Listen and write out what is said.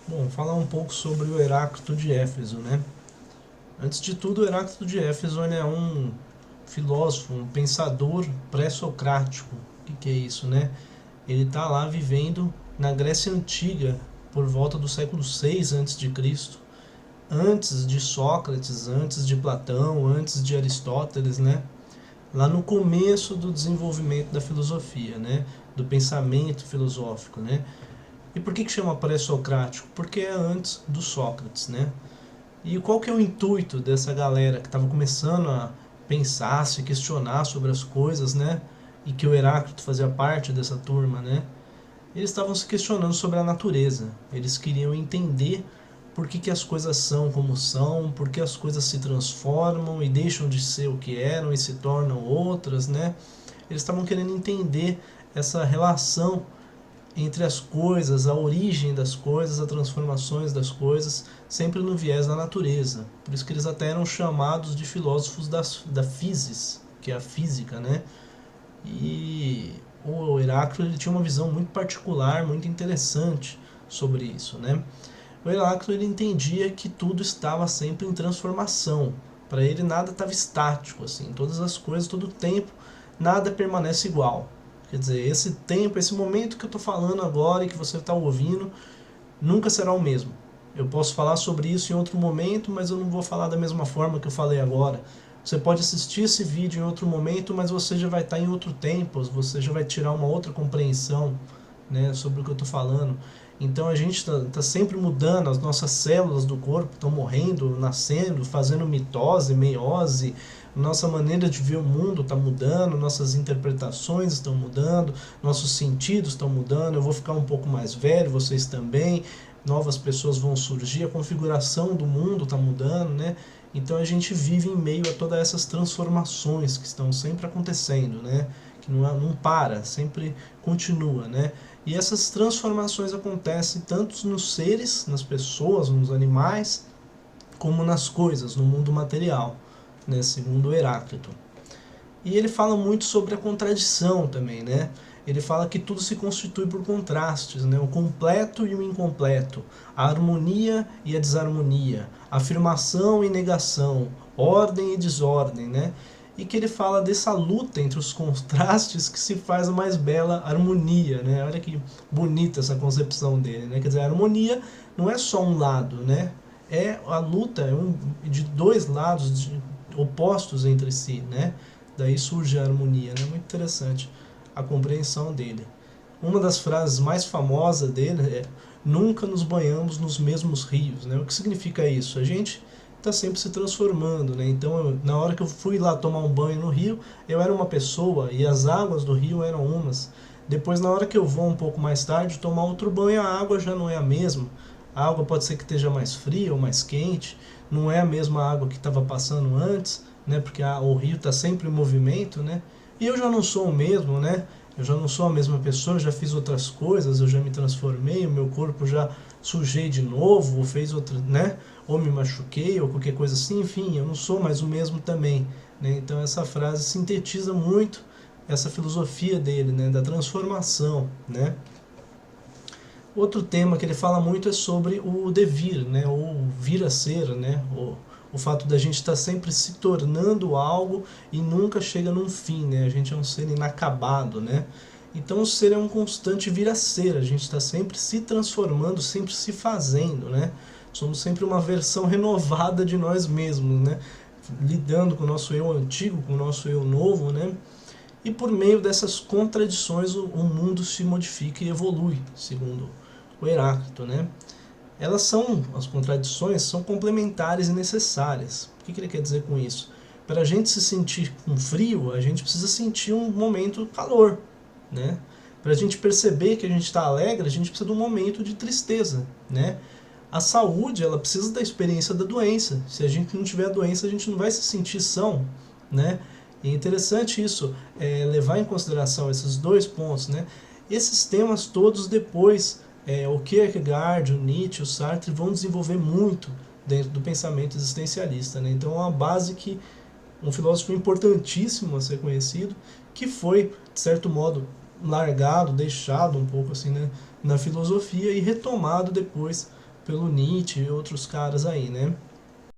Bom, falar um pouco sobre o Heráclito de Éfeso, né? Antes de tudo, o Heráclito de Éfeso ele é um filósofo, um pensador pré-socrático. O que é isso, né? Ele está lá vivendo na Grécia Antiga, por volta do século 6 a.C., antes de Sócrates, antes de Platão, antes de Aristóteles, né? Lá no começo do desenvolvimento da filosofia, né? Do pensamento filosófico, né? E por que chama pré-socrático? Porque é antes do Sócrates, né? E qual que é o intuito dessa galera que estava começando a pensar, se questionar sobre as coisas, né? E que o Heráclito fazia parte dessa turma, né? Eles estavam se questionando sobre a natureza. Eles queriam entender por que as coisas são como são, por que as coisas se transformam e deixam de ser o que eram e se tornam outras, né? Eles estavam querendo entender essa relação entre as coisas, a origem das coisas, as transformações das coisas, sempre no viés da natureza. Por isso que eles até eram chamados de filósofos da physis, que é a física, né? E o Heráclito ele tinha uma visão muito particular, muito interessante sobre isso, né? O Heráclito ele entendia que tudo estava sempre em transformação. Para ele nada estava estático, assim, todas as coisas, todo o tempo, nada permanece igual. Quer dizer, esse tempo, esse momento que eu estou falando agora e que você está ouvindo, nunca será o mesmo. Eu posso falar sobre isso em outro momento, mas eu não vou falar da mesma forma que eu falei agora. Você pode assistir esse vídeo em outro momento, mas você já vai estar em outro tempo, você já vai tirar uma outra compreensão, né, sobre o que eu estou falando. Então a gente está sempre mudando, as nossas células do corpo estão morrendo, nascendo, fazendo mitose, meiose, nossa maneira de ver o mundo está mudando, nossas interpretações estão mudando, nossos sentidos estão mudando, eu vou ficar um pouco mais velho, vocês também, novas pessoas vão surgir, a configuração do mundo está mudando, né? Então a gente vive em meio a todas essas transformações que estão sempre acontecendo, né? Que não para, sempre continua, né? E essas transformações acontecem tanto nos seres, nas pessoas, nos animais, como nas coisas, no mundo material, né? Segundo Heráclito. E ele fala muito sobre a contradição também, né? Ele fala que tudo se constitui por contrastes, né? O completo e o incompleto, a harmonia e a desarmonia, afirmação e negação, ordem e desordem, né? E que ele fala dessa luta entre os contrastes que se faz a mais bela harmonia, né? Olha que bonita essa concepção dele, né? Quer dizer, a harmonia não é só um lado, né? É a luta de dois lados opostos entre si, né? Daí surge a harmonia, né? Muito interessante a compreensão dele. Uma das frases mais famosas dele é: nunca nos banhamos nos mesmos rios, né? O que significa isso? A gente está sempre se transformando, né? Então, na hora que eu fui lá tomar um banho no rio, eu era uma pessoa e as águas do rio eram umas. Depois, na hora que eu vou um pouco mais tarde tomar outro banho, a água já não é a mesma. A água pode ser que esteja mais fria ou mais quente, não é a mesma água que estava passando antes, né? Porque o rio está sempre em movimento, né? E eu já não sou o mesmo, né? Eu já não sou a mesma pessoa, eu já fiz outras coisas, eu já me transformei, o meu corpo já sujei de novo, ou fez outra, né? Ou me machuquei, ou qualquer coisa assim, enfim, eu não sou mais o mesmo também, né? Então essa frase sintetiza muito essa filosofia dele, né? Da transformação, né? Outro tema que ele fala muito é sobre o devir, né? Ou vir a ser, né? O fato da gente estar sempre se tornando algo e nunca chega num fim, né? A gente é um ser inacabado, né? Então o ser é um constante vir a ser, a gente está sempre se transformando, sempre se fazendo, né? Somos sempre uma versão renovada de nós mesmos, né? Lidando com o nosso eu antigo, com o nosso eu novo, né? E por meio dessas contradições o mundo se modifica e evolui, segundo o Heráclito, né? Elas são, as contradições são complementares e necessárias. O que ele quer dizer com isso? Para a gente se sentir com frio, a gente precisa sentir um momento calor, né? Para a gente perceber que a gente está alegre, a gente precisa de um momento de tristeza, né? A saúde, ela precisa da experiência da doença. Se a gente não tiver a doença, a gente não vai se sentir são, né? E é interessante isso, levar em consideração esses dois pontos, né? Esses temas todos depois, o Kierkegaard, o Nietzsche, o Sartre vão desenvolver muito dentro do pensamento existencialista, né? Então é uma base que um filósofo importantíssimo a ser conhecido, que foi, de certo modo, largado, deixado um pouco assim, né, na filosofia e retomado depois pelo Nietzsche e outros caras aí, né?